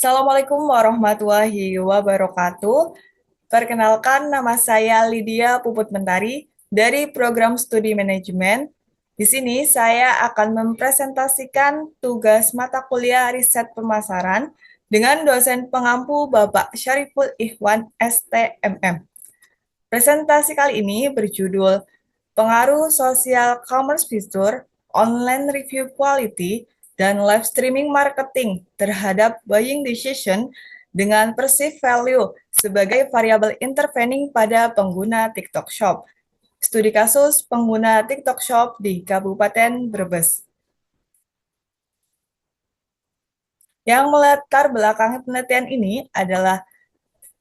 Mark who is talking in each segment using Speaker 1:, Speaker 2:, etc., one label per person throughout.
Speaker 1: Assalamualaikum warahmatullahi wabarakatuh. Perkenalkan, nama saya Lydia Puput Mentari dari Program Studi Manajemen. Di sini saya akan mempresentasikan tugas mata kuliah riset pemasaran dengan dosen pengampu Bapak Syariful Ikhwan STMM. Presentasi kali ini berjudul Pengaruh Sosial Commerce Fitur, Online Review Quality, dan Live Streaming Marketing terhadap Buying Decision dengan Perceived Value sebagai variabel intervening pada pengguna TikTok Shop. Studi kasus pengguna TikTok Shop di Kabupaten Brebes. Yang melatar belakangi penelitian ini adalah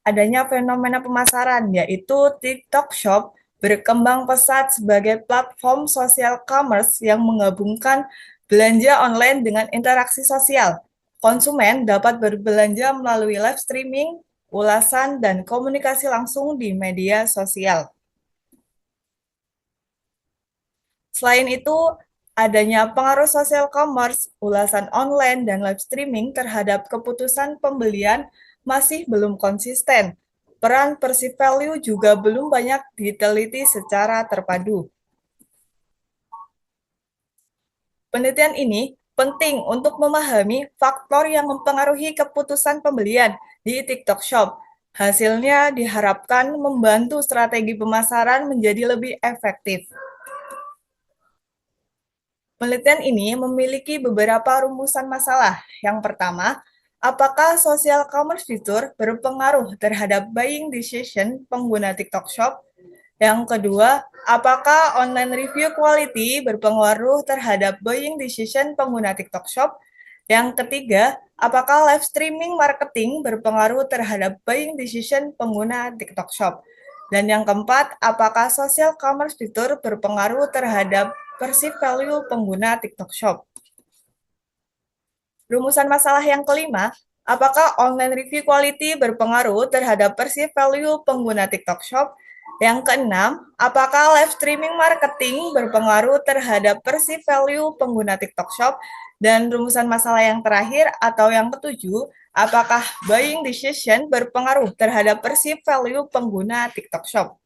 Speaker 1: adanya fenomena pemasaran, yaitu TikTok Shop berkembang pesat sebagai platform sosial commerce yang menggabungkan belanja online dengan interaksi sosial. Konsumen dapat berbelanja melalui live streaming, ulasan, dan komunikasi langsung di media sosial. Selain itu, adanya pengaruh sosial commerce, ulasan online, dan live streaming terhadap keputusan pembelian masih belum konsisten. Peran perceived value juga belum banyak diteliti secara terpadu. Penelitian ini penting untuk memahami faktor yang mempengaruhi keputusan pembelian di TikTok Shop. Hasilnya diharapkan membantu strategi pemasaran menjadi lebih efektif. Penelitian ini memiliki beberapa rumusan masalah. Yang pertama, apakah social commerce fitur berpengaruh terhadap buying decision pengguna TikTok Shop? Yang kedua, apakah online review quality berpengaruh terhadap buying decision pengguna TikTok Shop? Yang ketiga, apakah live streaming marketing berpengaruh terhadap buying decision pengguna TikTok Shop? Dan yang keempat, apakah social commerce fitur berpengaruh terhadap perceived value pengguna TikTok Shop? Rumusan masalah yang kelima, apakah online review quality berpengaruh terhadap perceived value pengguna TikTok Shop? Yang keenam, apakah live streaming marketing berpengaruh terhadap perceived value pengguna TikTok Shop? Dan rumusan masalah yang terakhir atau yang ketujuh, apakah buying decision berpengaruh terhadap perceived value pengguna TikTok Shop?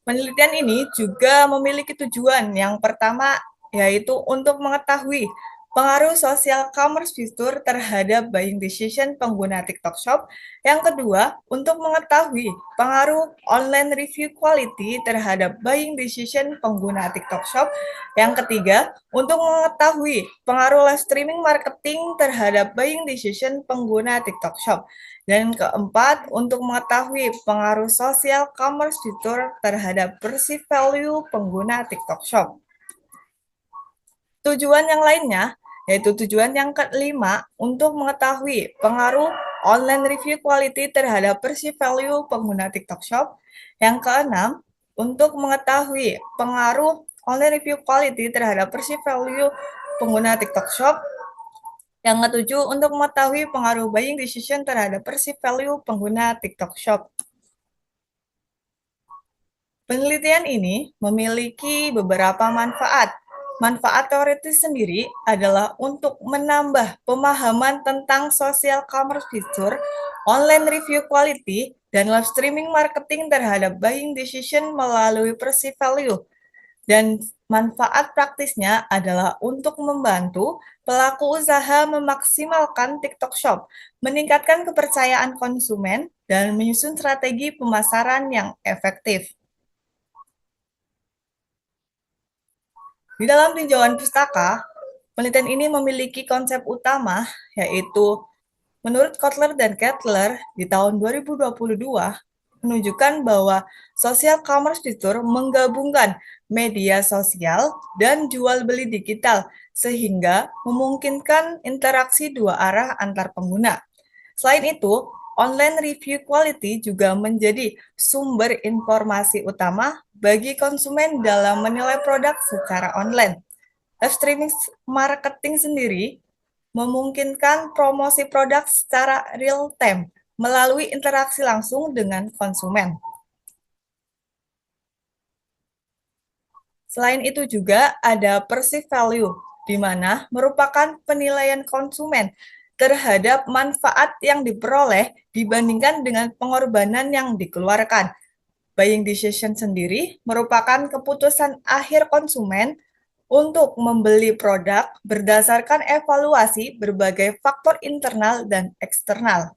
Speaker 1: Penelitian ini juga memiliki tujuan. Yang pertama, yaitu untuk mengetahui pengaruh sosial commerce fitur terhadap buying decision pengguna TikTok Shop. Yang kedua, untuk mengetahui pengaruh online review quality terhadap buying decision pengguna TikTok Shop. Yang ketiga, untuk mengetahui pengaruh live streaming marketing terhadap buying decision pengguna TikTok Shop. Dan keempat, untuk mengetahui pengaruh sosial commerce fitur terhadap perceived value pengguna TikTok Shop. Tujuan yang lainnya, yaitu tujuan yang kelima, untuk mengetahui pengaruh online review quality terhadap perceived value pengguna TikTok Shop. Yang keenam, untuk mengetahui pengaruh online review quality terhadap perceived value pengguna TikTok Shop. Yang ketujuh, untuk mengetahui pengaruh buying decision terhadap perceived value pengguna TikTok Shop. Penelitian ini memiliki beberapa manfaat. Manfaat teoritis sendiri adalah untuk menambah pemahaman tentang social commerce fitur, online review quality, dan live streaming marketing terhadap buying decision melalui perceived value. Dan manfaat praktisnya adalah untuk membantu pelaku usaha memaksimalkan TikTok Shop, meningkatkan kepercayaan konsumen, dan menyusun strategi pemasaran yang efektif. Di dalam tinjauan pustaka, penelitian ini memiliki konsep utama, yaitu menurut Kotler dan Kettler di tahun 2022, menunjukkan bahwa social commerce fitur menggabungkan media sosial dan jual beli digital, sehingga memungkinkan interaksi dua arah antar pengguna. Selain itu, online review quality juga menjadi sumber informasi utama bagi konsumen dalam menilai produk secara online. Live streaming marketing sendiri memungkinkan promosi produk secara real-time melalui interaksi langsung dengan konsumen. Selain itu juga ada perceived value. di mana merupakan penilaian konsumen terhadap manfaat yang diperoleh dibandingkan dengan pengorbanan yang dikeluarkan. Buying decision sendiri merupakan keputusan akhir konsumen untuk membeli produk berdasarkan evaluasi berbagai faktor internal dan eksternal.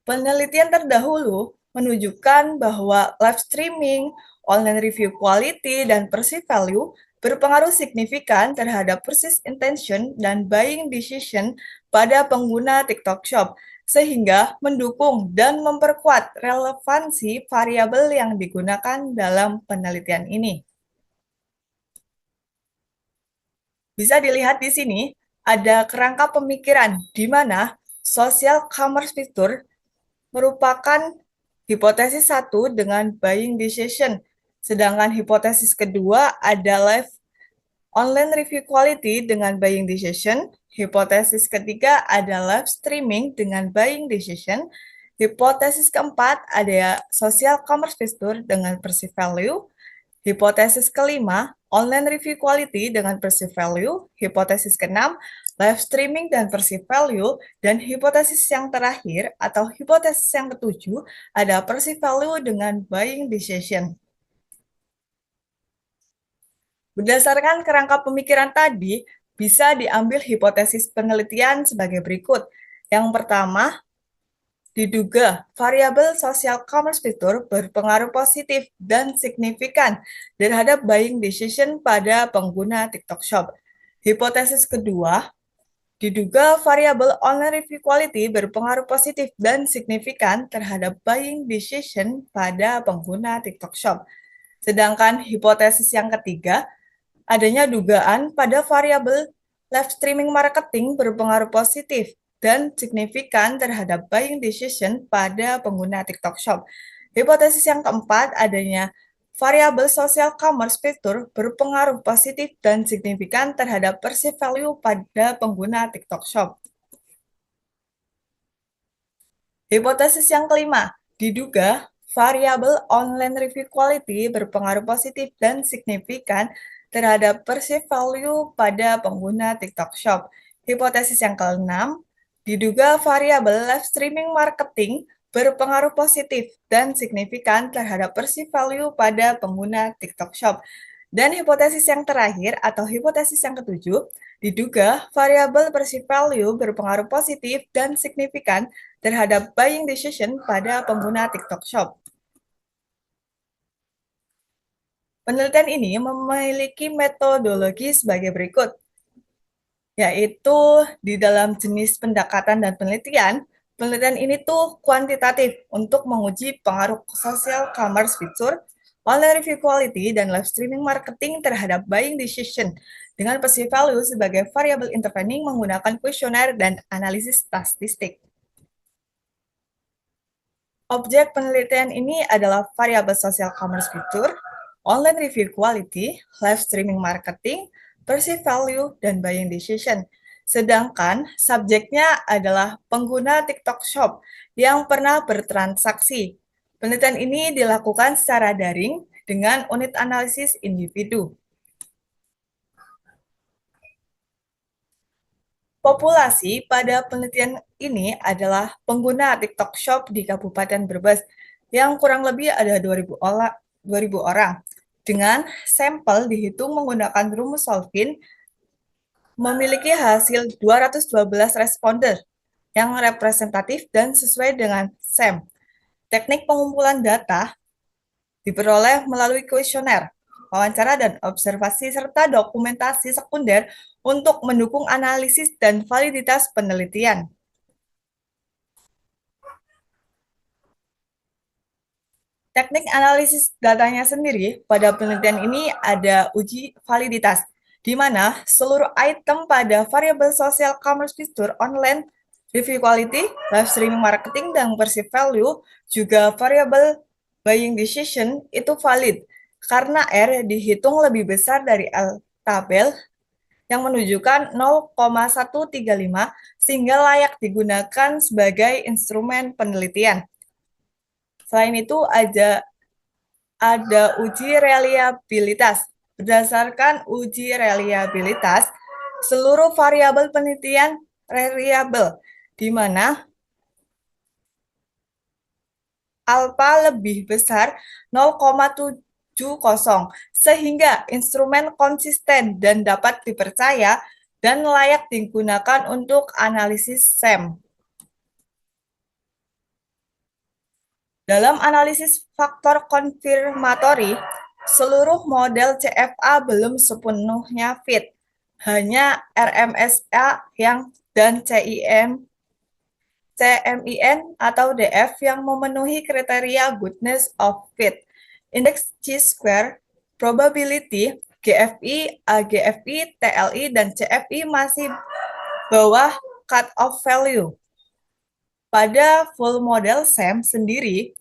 Speaker 1: Penelitian terdahulu menunjukkan bahwa live streaming, online review quality, dan perceived value berpengaruh signifikan terhadap purchase intention dan buying decision pada pengguna TikTok Shop, sehingga mendukung dan memperkuat relevansi variabel yang digunakan dalam penelitian ini. Bisa dilihat di sini, ada kerangka pemikiran di mana social commerce fitur merupakan hipotesis satu dengan buying decision, sedangkan hipotesis kedua ada live online review quality dengan buying decision, hipotesis ketiga ada live streaming dengan buying decision, hipotesis keempat ada social commerce fitur dengan perceived value, hipotesis kelima, online review quality dengan perceived value. Hipotesis keenam, live streaming dan perceived value. Dan hipotesis yang terakhir atau hipotesis yang ketujuh, ada perceived value dengan buying decision. Berdasarkan kerangka pemikiran tadi, bisa diambil hipotesis penelitian sebagai berikut. Yang pertama, diduga variabel social commerce fitur berpengaruh positif dan signifikan terhadap buying decision pada pengguna TikTok Shop. Hipotesis kedua, diduga variabel online review quality berpengaruh positif dan signifikan terhadap buying decision pada pengguna TikTok Shop. Sedangkan hipotesis yang ketiga, adanya dugaan pada variabel live streaming marketing berpengaruh positif dan signifikan terhadap buying decision pada pengguna TikTok Shop. Hipotesis yang keempat, adanya variabel social commerce fitur berpengaruh positif dan signifikan terhadap perceived value pada pengguna TikTok Shop. Hipotesis yang kelima, diduga variabel online review quality berpengaruh positif dan signifikan terhadap perceived value pada pengguna TikTok Shop. Hipotesis yang keenam, diduga variabel live streaming marketing berpengaruh positif dan signifikan terhadap perceived value pada pengguna TikTok Shop. Dan hipotesis yang terakhir atau hipotesis yang ketujuh, diduga variabel perceived value berpengaruh positif dan signifikan terhadap buying decision pada pengguna TikTok Shop. Penelitian ini memiliki metodologi sebagai berikut, yaitu di dalam jenis pendekatan dan penelitian, penelitian ini tuh kuantitatif untuk menguji pengaruh social commerce fitur, online review quality, dan live streaming marketing terhadap buying decision dengan perceived value sebagai variabel intervening menggunakan kuesioner dan analisis statistik. Objek penelitian ini adalah variabel social commerce fitur, online review quality, live streaming marketing, perceived value, dan buying decision. Sedangkan subjeknya adalah pengguna TikTok Shop yang pernah bertransaksi. Penelitian ini dilakukan secara daring dengan unit analisis individu. Populasi pada penelitian ini adalah pengguna TikTok Shop di Kabupaten Brebes yang kurang lebih ada 2.000 orang. Dengan sampel dihitung menggunakan rumus Solvin, memiliki hasil 212 responder yang representatif dan sesuai dengan SEM. Teknik pengumpulan data diperoleh melalui kuesioner, wawancara dan observasi, serta dokumentasi sekunder untuk mendukung analisis dan validitas penelitian. Teknik analisis datanya sendiri pada penelitian ini ada uji validitas, di mana seluruh item pada variabel social commerce fitur online, review quality, live streaming marketing, dan perceived value, juga variabel buying decision itu valid, karena R dihitung lebih besar dari L tabel yang menunjukkan 0,135 sehingga layak digunakan sebagai instrumen penelitian. Selain itu ada uji reliabilitas, berdasarkan uji reliabilitas, seluruh variabel penelitian reliable, di mana alfa lebih besar 0,70, sehingga instrumen konsisten dan dapat dipercaya dan layak digunakan untuk analisis SEM. Dalam analisis faktor konfirmatori, seluruh model CFA belum sepenuhnya fit. Hanya RMSA dan CMIN atau DF yang memenuhi kriteria goodness of fit. Indeks chi-square, probability, GFI, AGFI, TLI, dan CFI masih bawah cut-off value. Pada full model SEM sendiri,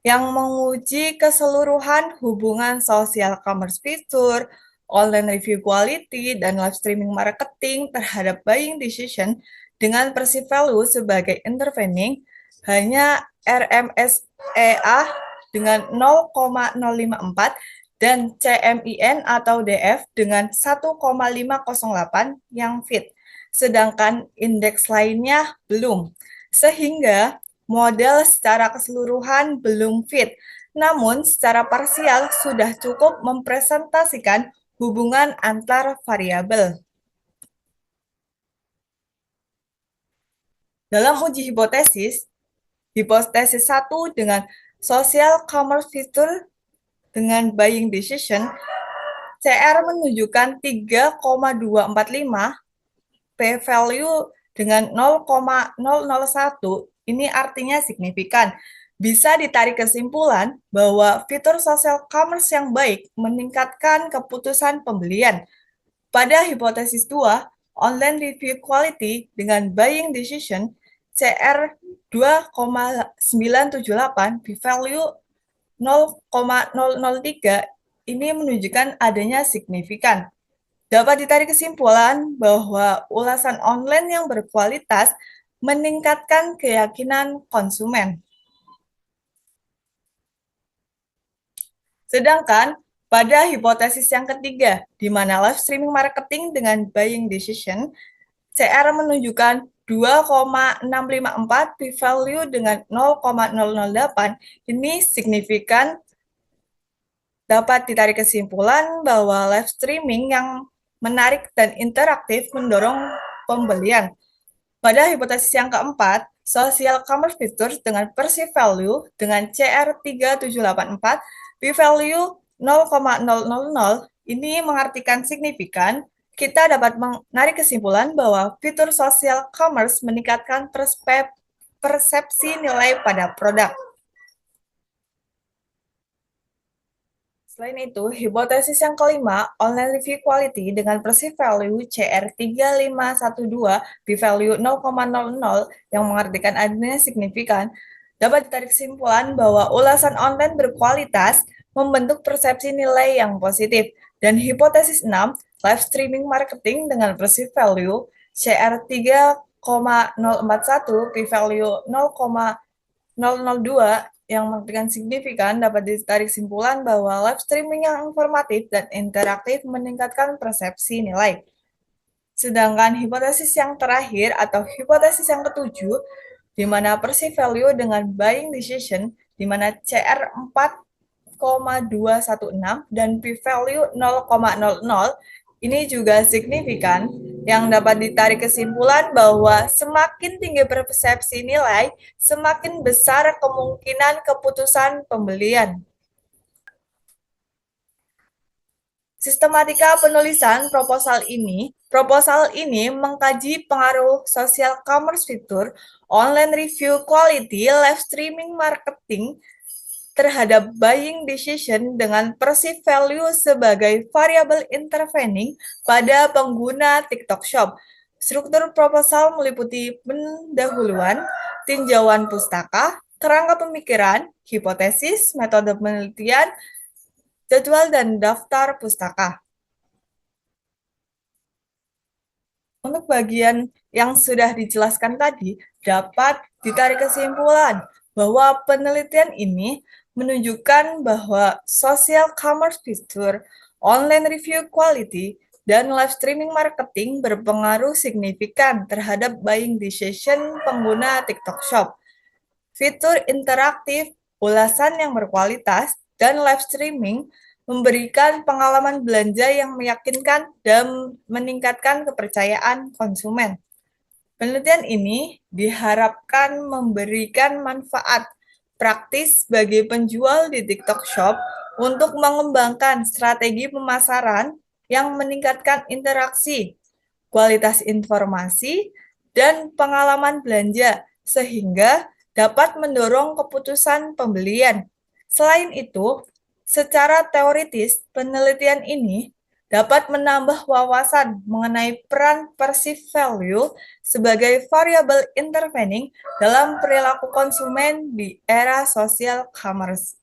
Speaker 1: yang menguji keseluruhan hubungan social commerce fitur, online review quality, dan live streaming marketing terhadap buying decision dengan perceived value sebagai intervening, hanya RMSEA dengan 0,054 dan CMIN atau DF dengan 1,508 yang fit, sedangkan indeks lainnya belum. Sehingga model secara keseluruhan belum fit, namun secara parsial sudah cukup mempresentasikan hubungan antar variabel. Dalam uji hipotesis 1 dengan social commerce fitur dengan buying decision, CR menunjukkan 3,245, p-value dengan 0,001, ini artinya signifikan. Bisa ditarik kesimpulan bahwa fitur social commerce yang baik meningkatkan keputusan pembelian. Pada hipotesis 2, online review quality dengan buying decision, CR 2,978, p-value 0,003, ini menunjukkan adanya signifikan. Dapat ditarik kesimpulan bahwa ulasan online yang berkualitas meningkatkan keyakinan konsumen. Sedangkan pada hipotesis yang ketiga, di mana live streaming marketing dengan buying decision, CR menunjukkan 2,654, p-value dengan 0,008, ini signifikan. Dapat ditarik kesimpulan bahwa live streaming yang menarik dan interaktif mendorong pembelian. Pada hipotesis yang keempat, social commerce features dengan perceived value dengan CR3784, p-value 0,000, ini mengartikan signifikan. Kita dapat menarik kesimpulan bahwa fitur social commerce meningkatkan persepsi nilai pada produk. Selain itu, hipotesis yang kelima, online review quality dengan perceived value CR3512, p-value 0,00, yang mengartikan adanya signifikan, dapat ditarik kesimpulan bahwa ulasan online berkualitas membentuk persepsi nilai yang positif. Dan hipotesis 6, live streaming marketing dengan perceived value CR3,041, p-value 0,002, yang menentukan signifikan, dapat ditarik kesimpulan bahwa live streaming yang informatif dan interaktif meningkatkan persepsi nilai. Sedangkan hipotesis yang terakhir atau hipotesis yang ketujuh, di mana perceived value dengan buying decision, di mana CR 4,216 dan p-value 0,00, ini juga signifikan, yang dapat ditarik kesimpulan bahwa semakin tinggi persepsi nilai, semakin besar kemungkinan keputusan pembelian. Sistematika penulisan proposal ini mengkaji pengaruh social commerce fitur, online review quality, live streaming marketing terhadap buying decision dengan perceived value sebagai variabel intervening pada pengguna TikTok Shop. Struktur proposal meliputi pendahuluan, tinjauan pustaka, kerangka pemikiran, hipotesis, metode penelitian, jadwal, dan daftar pustaka. Untuk bagian yang sudah dijelaskan tadi, dapat ditarik kesimpulan bahwa penelitian ini menunjukkan bahwa social commerce fitur, online review quality, dan live streaming marketing berpengaruh signifikan terhadap buying decision pengguna TikTok Shop. Fitur interaktif, ulasan yang berkualitas, dan live streaming memberikan pengalaman belanja yang meyakinkan dan meningkatkan kepercayaan konsumen. Penelitian ini diharapkan memberikan manfaat praktis bagi penjual di TikTok Shop untuk mengembangkan strategi pemasaran yang meningkatkan interaksi, kualitas informasi, dan pengalaman belanja, sehingga dapat mendorong keputusan pembelian. Selain itu, secara teoritis, penelitian ini dapat menambah wawasan mengenai peran perceived value sebagai variabel intervening dalam perilaku konsumen di era social commerce.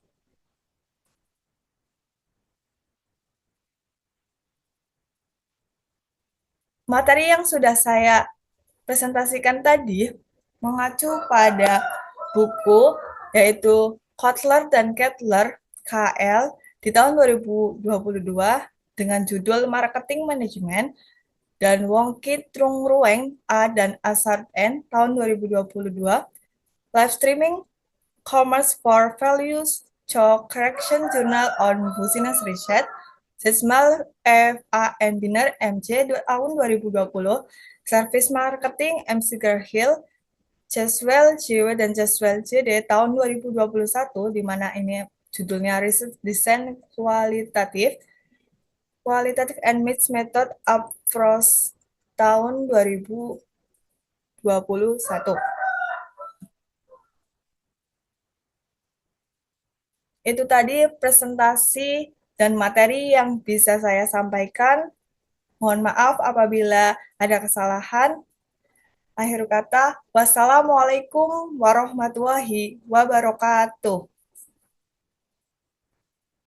Speaker 1: Materi yang sudah saya presentasikan tadi mengacu pada buku yaitu Kotler dan Kettler KL di tahun 2022 dengan judul Marketing Management dan Wong Kit Trung Rueng A dan Asad N tahun 2022 live streaming Commerce for Values Cho Correction Journal on Business Research Sesmal FAN Biner MC tahun 2020 Service Marketing MC Hill Caswell JW dan Caswell JD tahun 2021 di mana ini judulnya Research Design Qualitative and Mixed Method Approach tahun 2021. Itu tadi presentasi dan materi yang bisa saya sampaikan. Mohon maaf apabila ada kesalahan. Akhir kata, wassalamualaikum warahmatullahi wabarakatuh.